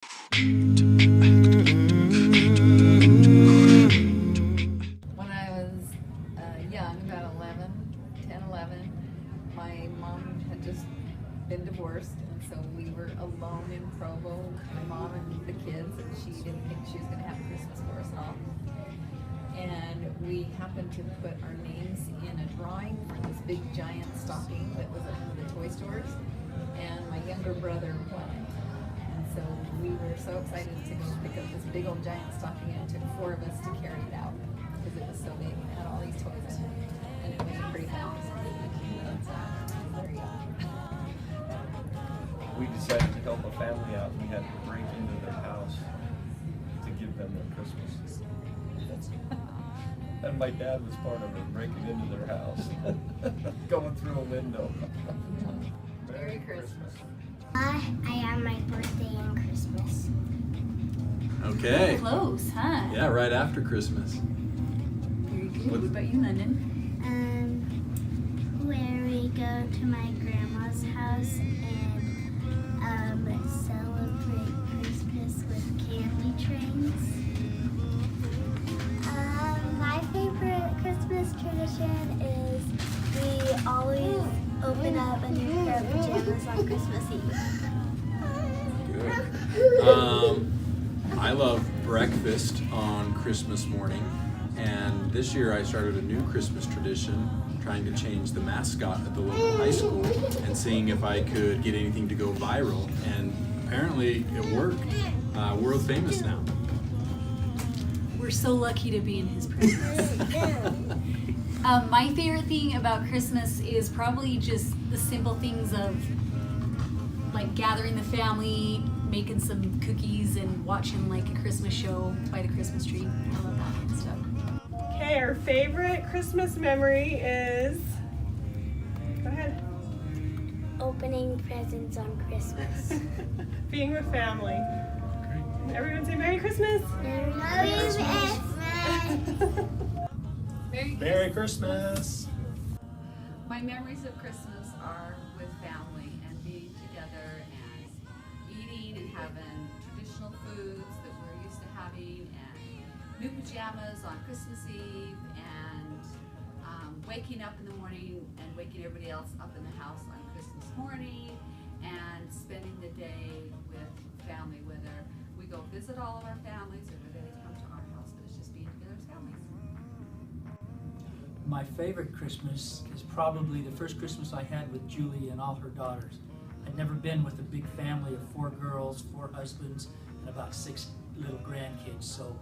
When I was young, about 10, 11, my mom had just been divorced, and so we were alone in Provo, my mom and the kids, and she didn't think she was going to have Christmas for us all. And we happened to put our names in a drawing for this big giant stocking that was at one of the toy stores, and my younger brother won it. And so we were so excited to go pick up this big old giant stocking, and it took 4 of us to carry it out because it was so big and had all these toys in it, and it was a pretty fun. There you go. We decided to help a family out. We had to break into their house to give them their Christmas. And my dad was part of it, breaking into their house, going through a window. Merry Christmas. I have my birthday and Christmas. Okay. Close, huh? Yeah, right after Christmas. Very good. What about you, London? Where we go to my grandma's house and celebrate Christmas with candy trains. My favorite Christmas tradition is we always open up a new pair of pajamas on Christmas Eve. Good. I love breakfast on Christmas morning, and this year I started a new Christmas tradition, trying to change the mascot at the local high school and seeing if I could get anything to go viral, and apparently it worked. World famous now. We're so lucky to be in his presence. My favorite thing about Christmas is probably just the simple things of like gathering the family, making some cookies, and watching like a Christmas show by the Christmas tree. I love that kind of stuff. Okay, our favorite Christmas memory is, go ahead. Opening presents on Christmas. Being with family. Everyone say Merry Christmas. Merry Christmas. Merry Christmas! My memories of Christmas are with family and being together and eating and having traditional foods that we're used to having, and new pajamas on Christmas Eve, and waking up in the morning and waking everybody else up in the house on Christmas morning, and spending the day with family, whether we go visit all of our families or whether they come to our house, but it's just being together as families. My favorite Christmas is probably the first Christmas I had with Julie and all her daughters. I'd never been with a big family of 4 girls, 4 husbands, and about 6 little grandkids. So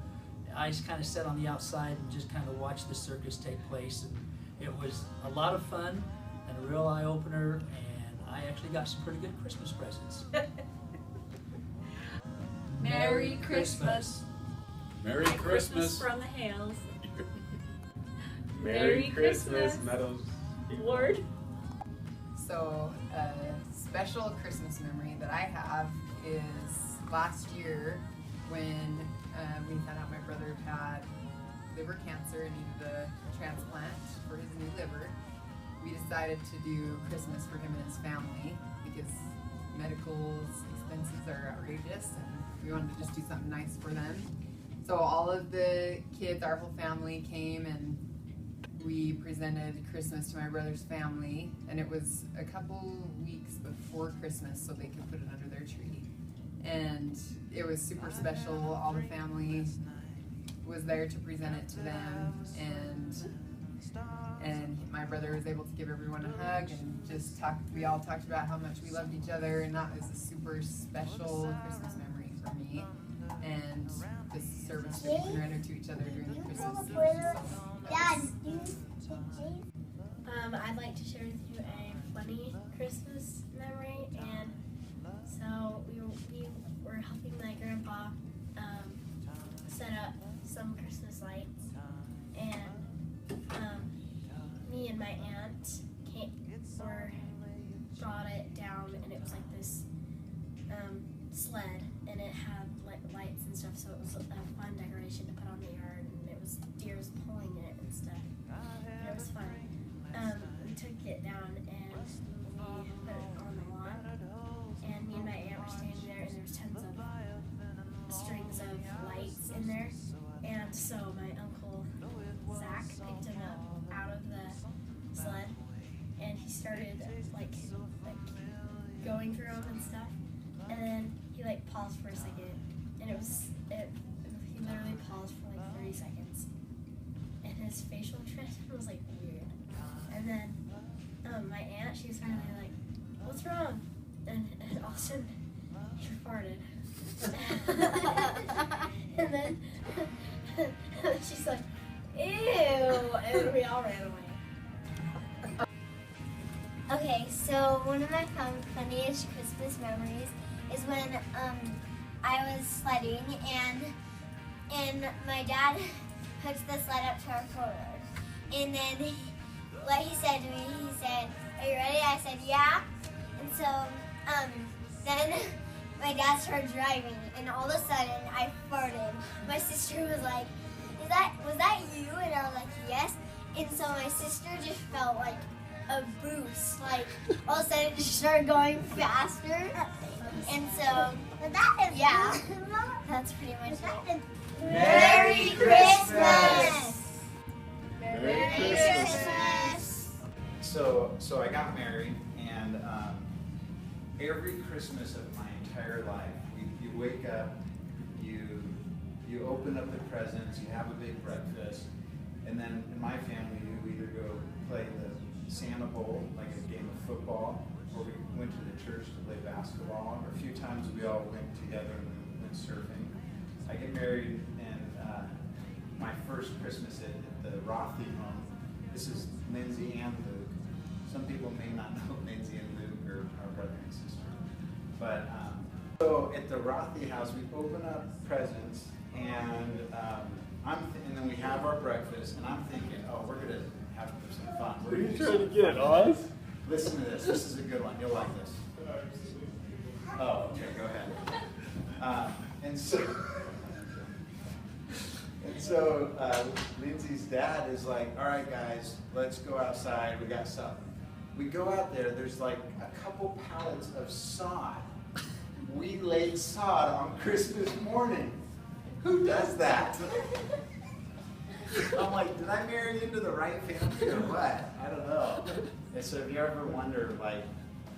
I just kind of sat on the outside and just kind of watched the circus take place. And it was a lot of fun and a real eye-opener, and I actually got some pretty good Christmas presents. Merry Christmas. Merry Christmas. from the Hales. Merry Christmas. Meadows. Ward. So a special Christmas memory that I have is last year when we found out my brother had liver cancer and needed a transplant for his new liver. We decided to do Christmas for him and his family because medical expenses are outrageous, and we wanted to just do something nice for them. So all of the kids, our whole family, came and we presented Christmas to my brother's family, and it was a couple weeks before Christmas so they could put it under their tree. And it was super special. All the family was there to present it to them, and my brother was able to give everyone a hug and just we all talked about how much we loved each other, and that was a super special Christmas memory for me. And this service that we can render to each other during the Christmas season. I'd like to share with you a funny Christmas memory, and so we were helping my grandpa set up some Christmas lights, and me and my aunt brought it down, and it was like this sled, and it had like lights and stuff, so it was a fun decoration to put on the yard, and it was deers pulling it and stuff. It was fun. We took it down and we put it on the lawn, and me and my aunt were standing there, and there was tons of going through them and stuff. And then he like paused for a second, and he literally paused for like 30 seconds. And his facial expression was like weird. And then my aunt, she was finally like, "What's wrong?" And all of a sudden, she farted. And then she's like, "Ew!" And we all ran away. Okay, so one of my funniest Christmas memories is when I was sledding and my dad hooked the sled up to our four-wheeler. And then what he said to me, he said, "Are you ready?" I said, "Yeah." And so then my dad started driving, and all of a sudden I farted. My sister was like, was that you?" And I was like, "Yes." And so my sister just felt like a boost, like all of a sudden she started going faster. And so yeah, that's pretty much it. Merry Christmas! Merry Christmas! So I got married, and every Christmas of my entire life, you wake up, you open up the presents, you have a big breakfast, and then in my family you either go play the Santa Bowl, like a game of football, or we went to the church to play basketball, or a few times we all went together and went surfing. I get married, and my first Christmas at the Rothy home, this is Lindsay and Luke. Some people may not know Lindsay and Luke are our brother and sister. But so at the Rothy house, we open up presents, and and then we have our breakfast, and I'm thinking, oh, we're gonna have some fun. What are you trying to get, Oz? Listen to this. This is a good one. You'll like this. Oh, okay. Go ahead. And so Lindsay's dad is like, "All right, guys, let's go outside. We got something." We go out there. There's like a couple pallets of sod. We laid sod on Christmas morning. Who does that? I'm like, did I marry into the right family or what? I don't know. And so if you ever wonder, like,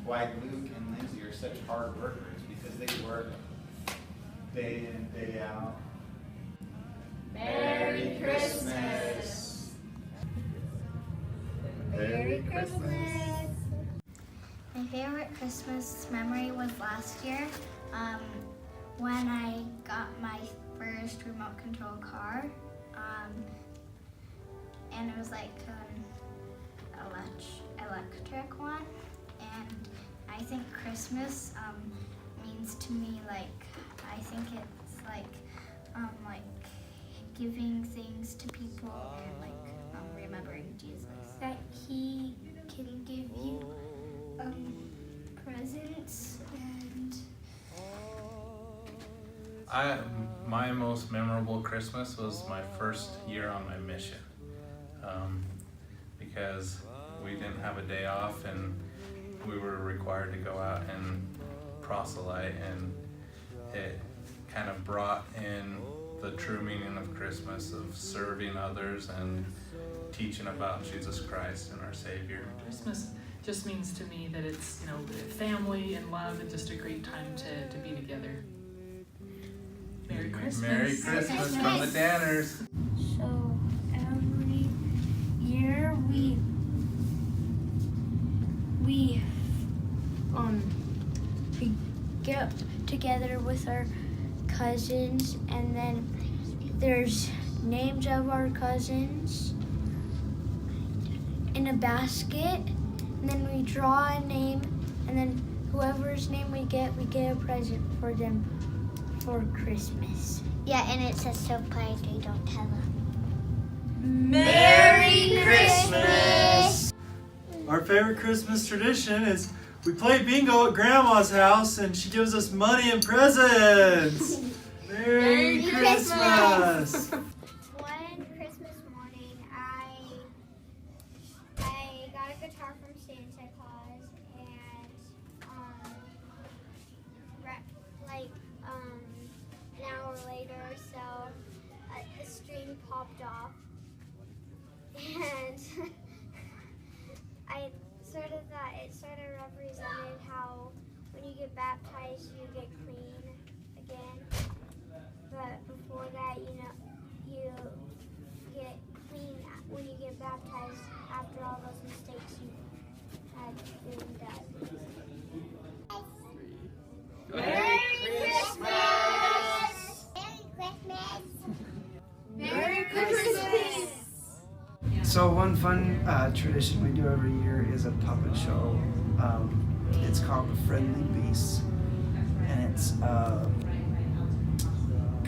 why Luke and Lindsay are such hard workers, because they work day in, day out. Merry Christmas! Merry Christmas! My favorite Christmas memory was last year when I got my first remote control car. And it was like an electric one. And I think Christmas means to me, like, I think it's like giving things to people and like remembering Jesus. That he can give you presents and my most memorable Christmas was my first year on my mission, because we didn't have a day off and we were required to go out and proselyte, and it kind of brought in the true meaning of Christmas, of serving others and teaching about Jesus Christ and our Savior. Christmas just means to me that it's, family and love and just a great time to be together. Merry Christmas. Merry Christmas from the Danners. so every year we get together with our cousins, and then there's names of our cousins in a basket, and then we draw a name, and then whoever's name we get a present for them for Christmas. Yeah, and it says so politely, don't tell them. Merry Christmas! Our favorite Christmas tradition is we play bingo at Grandma's house, and she gives us money and presents. Merry Christmas! One Christmas morning, I got a guitar from Santa Claus, and an hour later or so, the string popped off, and I sort of thought it sort of represented how when you get baptized, you get clean again. But before that, you get clean when you get baptized after all those mistakes you had been done. Merry Christmas! Merry Christmas! So one fun tradition we do every year is a puppet show. It's called The Friendly Beasts, and it's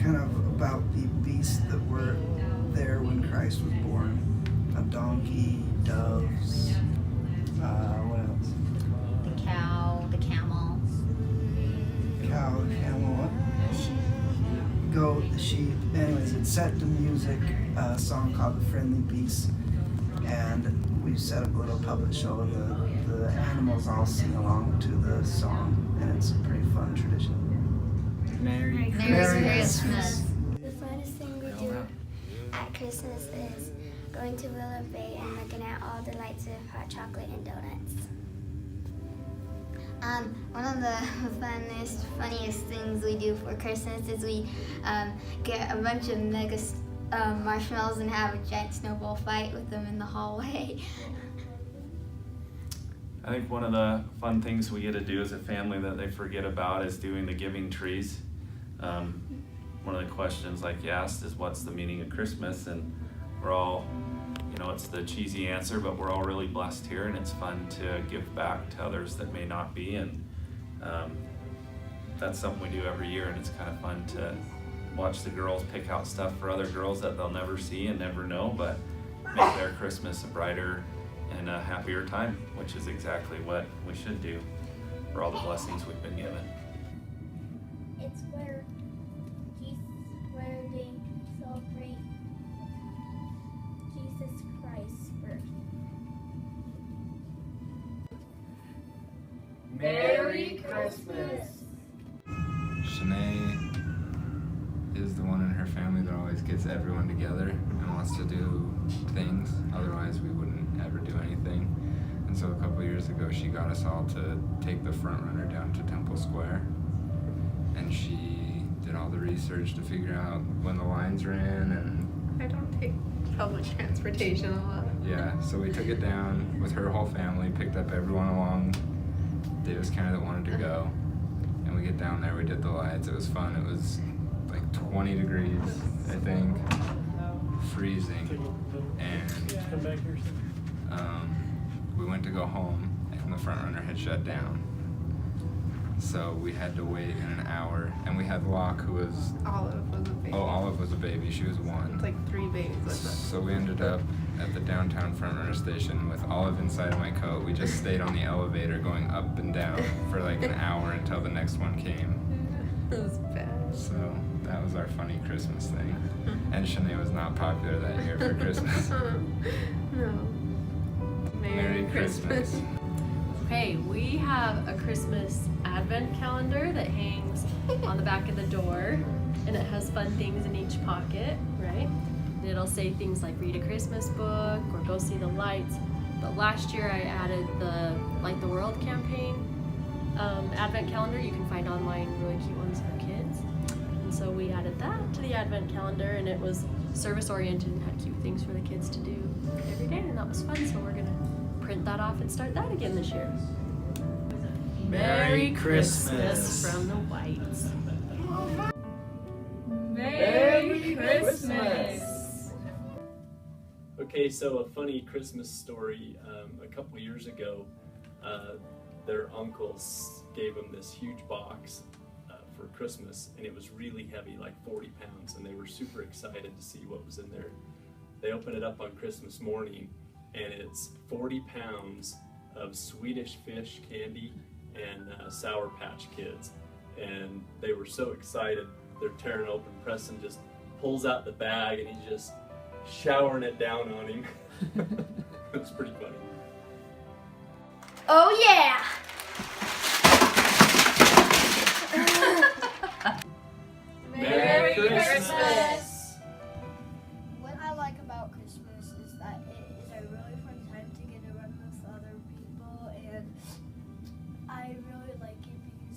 kind of about the beasts that were there when Christ was born. A donkey, doves, what else? The cow, the camel. Cow, camel, what? Goat, the sheep. Anyways, it's set to music, a song called The Friendly Beasts, and we set up a little puppet show, and the animals all sing along to the song, and it's a pretty fun tradition. Merry Christmas. The funnest thing we do at Christmas is going to Willow Bay and looking at all the lights of hot chocolate and donuts. One of the funniest things we do for Christmas is we get a bunch of mega marshmallows and have a giant snowball fight with them in the hallway. I think one of the fun things we get to do as a family that they forget about is doing the giving trees. One of the questions like you asked is what's the meaning of Christmas, and we're all, it's the cheesy answer, but we're all really blessed here, and it's fun to give back to others that may not be, and that's something we do every year, and it's kind of fun to watch the girls pick out stuff for other girls that they'll never see and never know, but make their Christmas a brighter and a happier time, which is exactly what we should do for all the blessings we've been given. It's where they celebrate Jesus Christ's birth. Merry Christmas! Shanae is the one in her family that always gets everyone together and wants to do things, otherwise we wouldn't ever do anything. And so a couple years ago she got us all to take the front runner down to Temple Square, and she did all the research to figure out when the lines ran, and I don't take public transportation a lot. yeah, so we took it down with her whole family, picked up everyone along Davis County that wanted to go, and we get down there, we did the lights, it was fun. It was like 20 degrees, I think, freezing, and we went to go home, and the front runner had shut down. So we had to wait in an hour, and we had Locke, who was... Olive was a baby. Oh, Olive was a baby, she was 1. It's like 3 babies with us. So we ended up at the downtown front runner station with Olive inside of my coat. We just stayed on the elevator going up and down for like an hour until the next one came. It was bad. So that was our funny Christmas thing. And Shanae was not popular that year for Christmas. No. Merry Christmas. Okay, we have a Christmas advent calendar that hangs on the back of the door, and it has fun things in each pocket, right? And it'll say things like read a Christmas book or go see the lights. But last year I added the Light the World campaign advent calendar. You can find online really cute ones for kids. And so we added that to the advent calendar, and it was service oriented and had cute things for the kids to do every day, and that was fun. So we're gonna print that off and start that again this year. Merry Christmas from the Whites. Merry Christmas! Okay, so a funny Christmas story. A couple years ago, their uncles gave them this huge box for Christmas, and it was really heavy, like 40 pounds, and they were super excited to see what was in there. They opened it up on Christmas morning, and it's 40 pounds of Swedish fish candy and Sour Patch Kids. And they were so excited, they're tearing open. Preston just pulls out the bag and he's just showering it down on him. It was pretty funny. Oh yeah! Merry Christmas! What I like about Christmas is that it is a really fun time to get to run with other people, and I really like it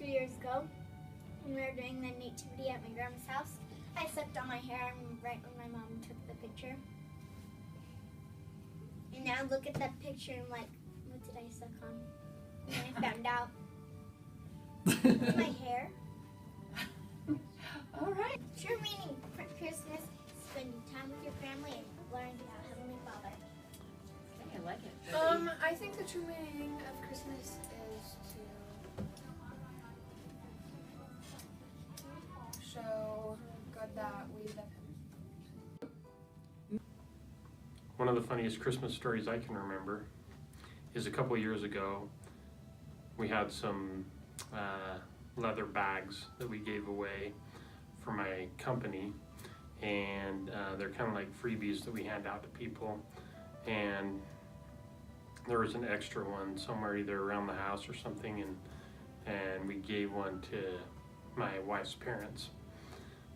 2 years ago when we were doing the nativity at my grandma's house. I slipped on my hair right when my mom took the picture. And now look at that picture and like, what did I suck on? And I found out. My hair. All right. True meaning of Christmas is spending time with your family and learning about Heavenly Father. I like it. I think the true meaning of Christmas is to show God that we love Him. One of the funniest Christmas stories I can remember is a couple years ago, we had some leather bags that we gave away for my company, and they're kind of like freebies that we hand out to people, and there was an extra one somewhere either around the house or something, and we gave one to my wife's parents.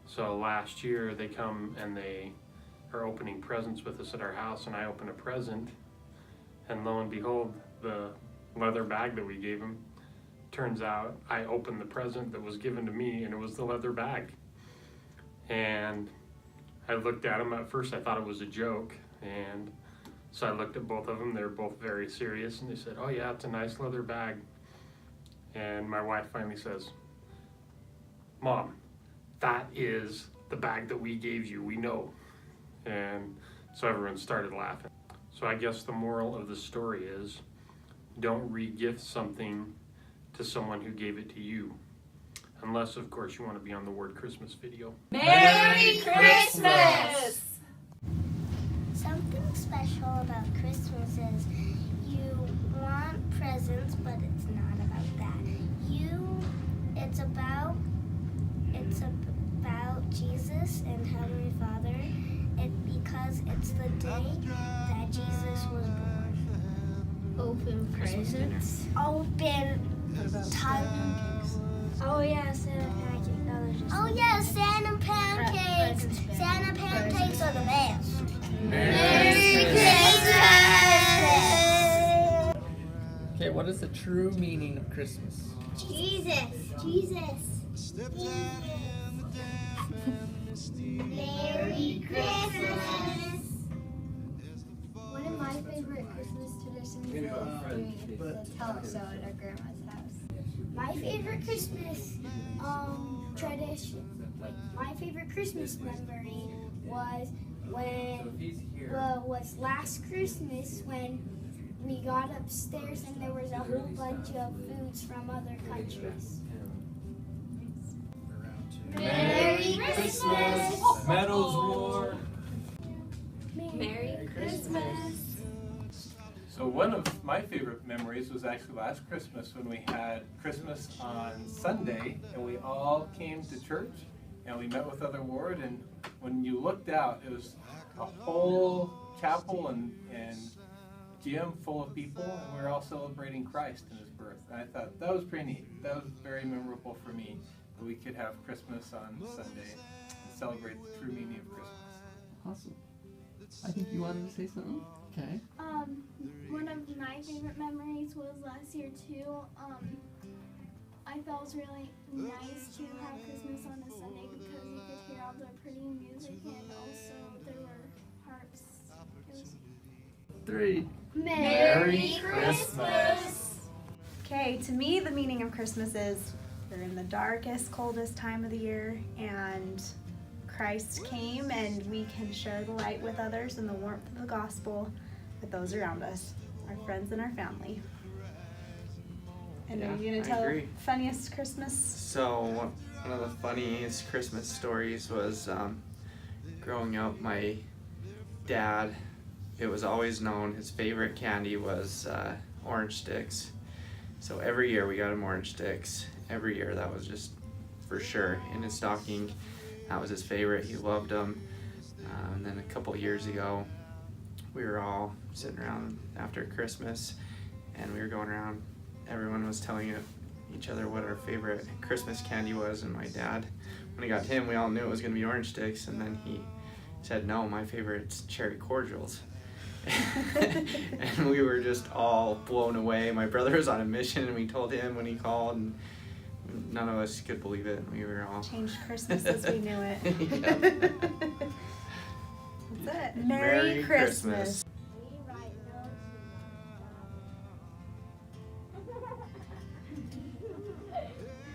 So last year they come and they are opening presents with us at our house, and I open a present, and lo and behold, the leather bag that we gave them, turns out I opened the present that was given to me, and it was the leather bag. And I looked at them. At first I thought it was a joke, and so I looked at both of them. They were both very serious, and they said, "Oh yeah, it's a nice leather bag." And my wife finally says, "Mom, that is the bag that we gave you, we know." And so everyone started laughing. So I guess the moral of the story is, don't re-gift something to someone who gave it to you. Unless, of course, you want to be on the Word Christmas video. Merry Christmas! Something special about Christmas is you want presents, but it's not about that. It's about Jesus and Heavenly Father, because it's the day that Jesus was born. Open presents. Open pancakes. Oh yeah, Santa pancakes. Oh yeah, Santa pancakes. Santa pancakes are the best. Merry Christmas! Okay, what is the true meaning of Christmas? Jesus. Merry Christmas! One of my favorite Christmas traditions is doing the telephone at our grandma's house. My favorite Christmas tradition. My favorite Christmas memory was was last Christmas when we got upstairs and there was a whole bunch of foods from other countries. Merry Christmas! Meadows roar! Merry Christmas! So one of my favorite memories was actually last Christmas when we had Christmas on Sunday and we all came to church and we met with Other Ward, and when you looked out it was a whole chapel and gym full of people, and we were all celebrating Christ and His birth. And I thought that was pretty neat. That was very memorable for me that we could have Christmas on Sunday and celebrate the true meaning of Christmas. Awesome. I think you wanted to say something? Okay. One of my favorite memories was last year too. I thought it was really nice to have Christmas on a Sunday because you could hear all the pretty music and also there were harps. It was 3. Merry Christmas! Okay, to me, the meaning of Christmas is we're in the darkest, coldest time of the year, and Christ came, and we can share the light with others and the warmth of the gospel with those around us, our friends and our family. And are you gonna tell the funniest Christmas? So one of the funniest Christmas stories was growing up, my dad, it was always known his favorite candy was orange sticks. So every year we got him orange sticks. Every year, that was just for sure in his stocking. That was his favorite. He loved them. And then a couple years ago, we were all sitting around after Christmas, and we were going around. Everyone was telling each other what our favorite Christmas candy was, and my dad, when he got him, we all knew it was going to be orange sticks, and then he said, "No, my favorite's cherry cordials." And we were just all blown away. My brother was on a mission, and we told him when he called, and None of us could believe it. We were all Changed Christmas as we knew it. Yep. That's it. Merry Christmas.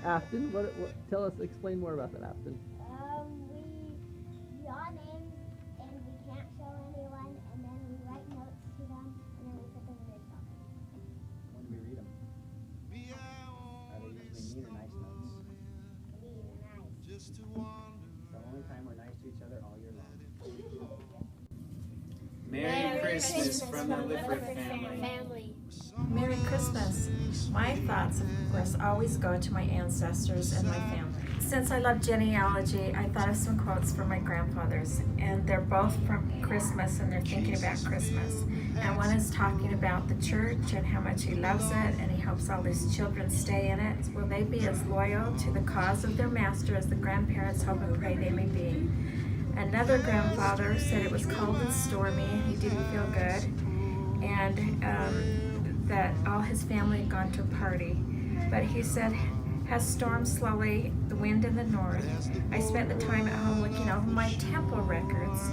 Afton, what? Tell us, explain more about that, Afton. We draw names and we can't show anyone, and then we write notes to them, and then we put them in their stocking. When do we read them? Are they usually mean or nice notes? Mean and nice. The only time we're nice to each other all year long. Merry Christmas from the Lifford family. Merry Christmas. My thoughts, of course, always go to my ancestors and my family. Since I love genealogy, I thought of some quotes from my grandfathers, and they're both from Christmas, and they're thinking about Christmas. And one is talking about the church and how much he loves it, and he hopes all his children stay in it. Will they be as loyal to the cause of their master as the grandparents hope and pray they may be? Another grandfather said it was cold and stormy, and he didn't feel good, and that all his family had gone to a party. But he said, has stormed slowly, the wind in the north. I spent the time at home looking over my temple records.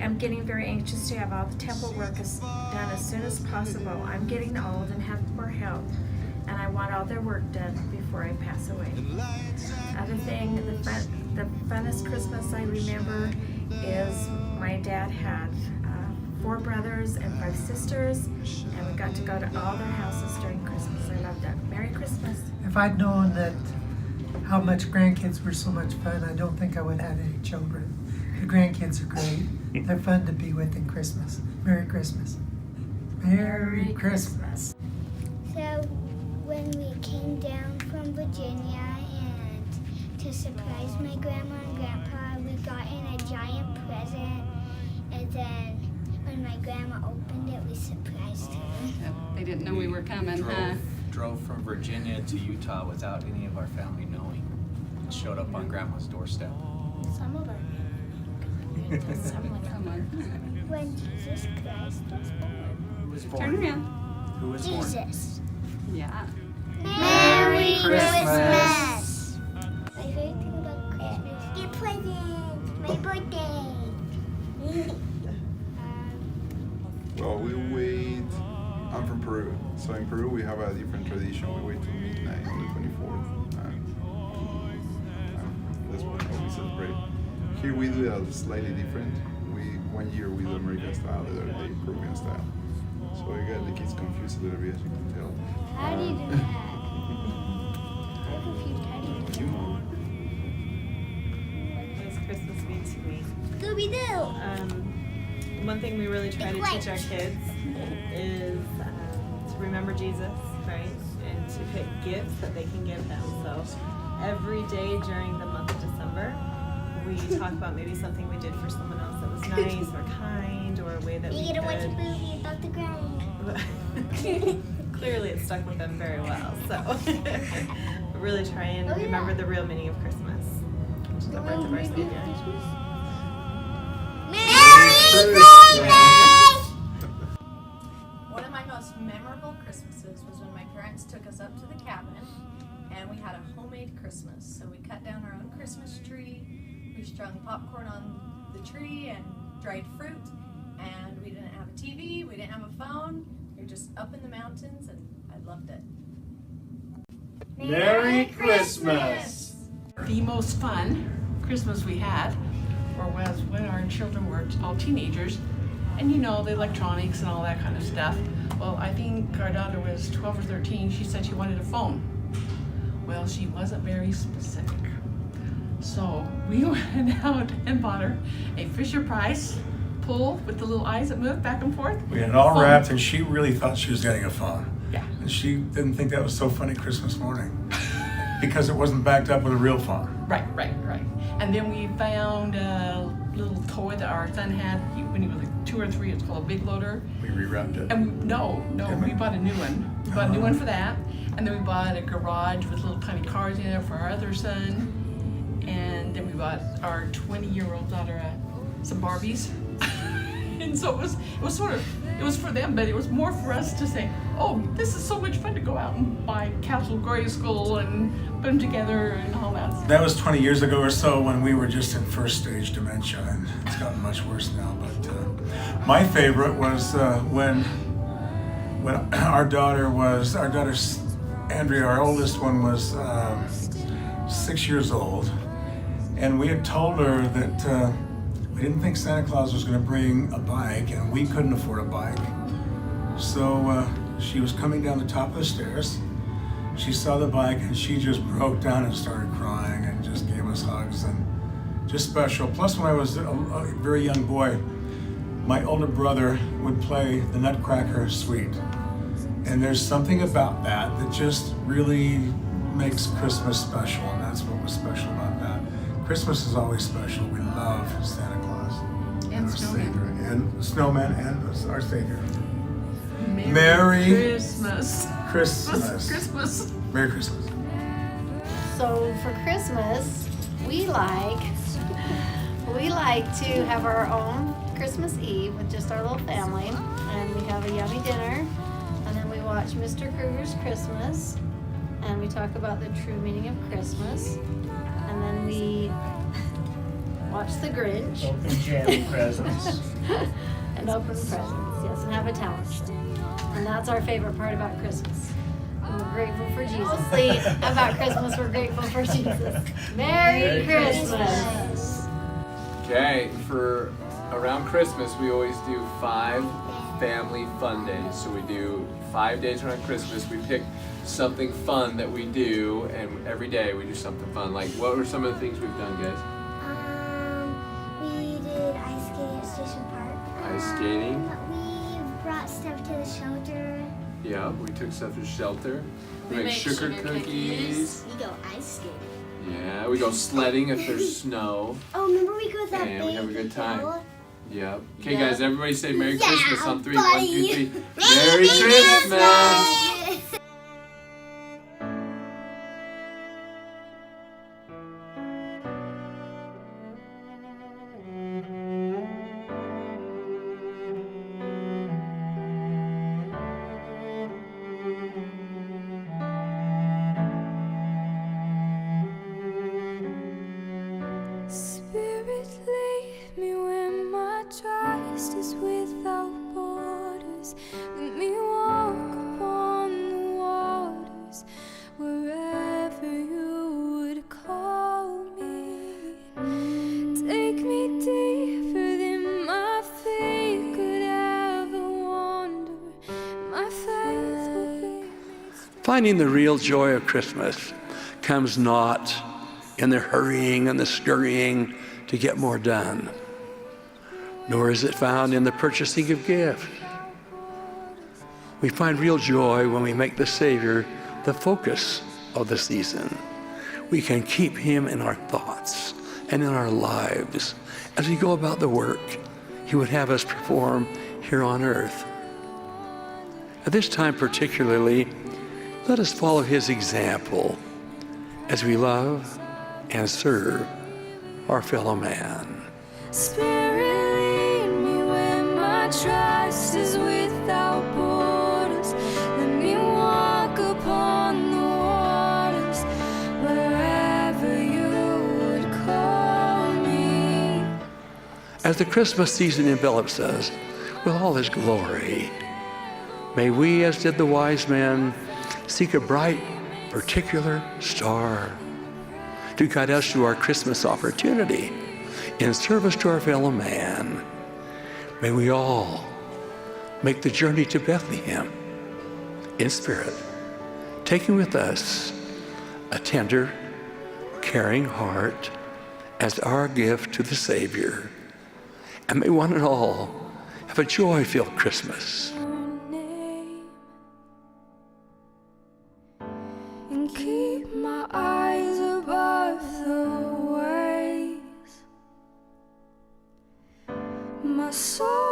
I'm getting very anxious to have all the temple work done as soon as possible. I'm getting old and have more help, and I want all their work done before I pass away. Other thing, the funnest Christmas I remember is my dad had 4 brothers and 5 sisters, and we got to go to all their houses during Christmas. I loved it. Merry Christmas. If I'd known that how much grandkids were so much fun, I don't think I would have had any children. The grandkids are great. They're fun to be with in Christmas. Merry Christmas. Merry Christmas. So when we came down from Virginia and to surprise my grandma and grandpa, we got in a giant present, and then when my grandma opened it, we surprised her. Yep, they didn't know we were coming, huh? Drove from Virginia to Utah without any of our family knowing. Showed up on Grandma's doorstep. Some of our Come on. When Jesus Christ was born. Who was born? Turn around. Who was born? Jesus. Yeah. Merry Christmas. My favorite thing about Christmas. Get presents. My birthday. Well, we wait. I'm from Peru, so in Peru we have a different tradition. We wait till midnight on the 24th, and that's what we celebrate. Here we do it slightly different. One year we do American style, the other day Peruvian style. So we got the kids confused a little bit, as you can tell. How do you do that? I'm confused. How do you do that? What does Christmas mean to me? Scooby-Doo! One thing we really try to teach our kids is to remember Jesus, right? And to pick gifts that they can give him. So every day during the month of December, we talk about maybe something we did for someone else that was nice or kind, or a way that we You get to watch a could. movie about the ground. Clearly it stuck with them very well. So we really try and remember the real meaning of Christmas, which is the birth of our Savior. One of my most memorable Christmases was when my parents took us up to the cabin and we had a homemade Christmas. So we cut down our own Christmas tree, we strung popcorn on the tree and dried fruit, and we didn't have a TV, we didn't have a phone, we were just up in the mountains, and I loved it. Merry Christmas! The most fun Christmas we had was when our children were all teenagers, and you know, the electronics and all that kind of stuff. Well, I think our daughter was 12 or 13. She said she wanted a phone. Well, she wasn't very specific. So we went out and bought her a Fisher-Price pull with the little eyes that move back and forth. We had it all wrapped, and she really thought she was getting a phone. Yeah. And she didn't think that was so funny Christmas morning because it wasn't backed up with a real phone. Right. And then we found a little toy that our son had when he was like 2 or 3. It's called a Big Loader. We rewrapped it. And we bought a new one. We bought a new one for that. And then we bought a garage with little tiny cars in it for our other son. And then we bought our 20-year-old daughter some Barbies. And so it was for them, but it was more for us to say, oh, this is so much fun to go out and buy Castle Grayskull and put them together and all that stuff. That was 20 years ago or so when we were just in first stage dementia, and it's gotten much worse now. But my favorite was when our daughter Andrea, our oldest one, was 6 years old, and we had told her that we didn't think Santa Claus was going to bring a bike, and we couldn't afford a bike. So she was coming down the top of the stairs. She saw the bike, and she just broke down and started crying and just gave us hugs, and just special. Plus, when I was a very young boy, my older brother would play the Nutcracker Suite. And there's something about that that just really makes Christmas special, and that's what was special about that. Christmas is always special. We love Santa Claus and our Savior, and Snowman and our Savior. Merry Christmas. Christmas. Merry Christmas. So for Christmas, we like to have our own Christmas Eve with just our little family, and we have a yummy dinner, and then we watch Mr. Kruger's Christmas, and we talk about the true meaning of Christmas, and then we watch The Grinch. Open jam presents. And open presents, yes, and have a talent show. And that's our favorite part about Christmas. And we're grateful for Jesus. Mostly about Christmas, we're grateful for Jesus. Merry Christmas. Okay, for around Christmas, we always do 5 family fun days. So we do 5 days around Christmas. We pick something fun that we do, and every day we do something fun. Like, what were some of the things we've done, guys? We did ice skating at Station Park. Ice skating. We brought stuff to the shelter. Yeah, we took stuff to the shelter. We We make make sugar sugar cookies. We go ice skating. Yeah, we go sledding if there's snow. Oh, remember we go with that And we have a good time. hill? Yeah. Okay, Yeah. guys, everybody say Merry Yeah, Christmas on 3. 1, 2, buddy. 3. Merry Christmas! Spirit, lead me where my trust is without borders. Let me walk upon the waters wherever you would call me. Take me deeper than my feet could ever wander. My faith will be. Finding the real joy of Christmas comes not in the hurrying and the scurrying to get more done, nor is it found in the purchasing of gifts. We find real joy when we make the Savior the focus of the season. We can keep him in our thoughts and in our lives as we go about the work he would have us perform here on earth. At this time particularly, let us follow his example as we love and serve our fellow man. Spirit, lead me where my trust is without borders. Let me walk upon the waters wherever you would call me. As the Christmas season envelops us with all his glory, may we, as did the wise men, seek a bright, particular star to guide us through our Christmas opportunity in service to our fellow man. May we all make the journey to Bethlehem in spirit, taking with us a tender, caring heart as our gift to the Savior. And may one and all have a joy-filled Christmas. And keep my eyes above the waves. My soul